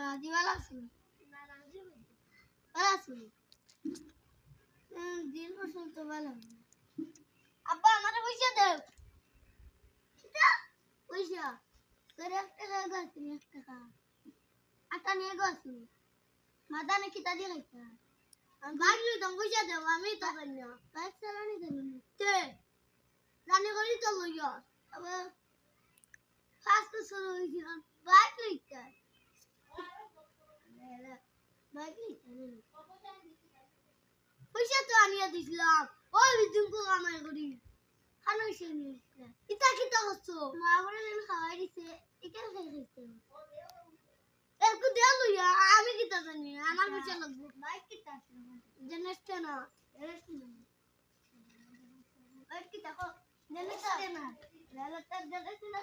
রাজি ভালো আছি না রাজি ভালো আছি দিন পর্যন্ত ভালো আব্বা আমারে পয়সা দাও পয়সা তোর 1 টাকা গাছি 1 টাকা আটা নিয়ে গাছি মাথা নাকি তা দিয়ে খাইতা বাড়ি তো পয়সা দাও আমি তো পারি না বাইক চালানি জানি না তে জানি করি তো লইয়া আবার ফাস্ট শুরু হইছিল বাইক লইতা বাইক লইতা পয়সা তো আনিয়া দিছিলাম ওই বিজুকে কামাই করি খানা হইছে নি ইতা কি তো হচ্ছো মা বলে আমি খাওয়াই দিছে এটা খাই খাইতে একটু দেও লইয়া আমি কি তা জানি আমার পয়সা লাগবে বাইক কি তা জানিস না বাইক কি তা জানিস না লালা তার জানিস না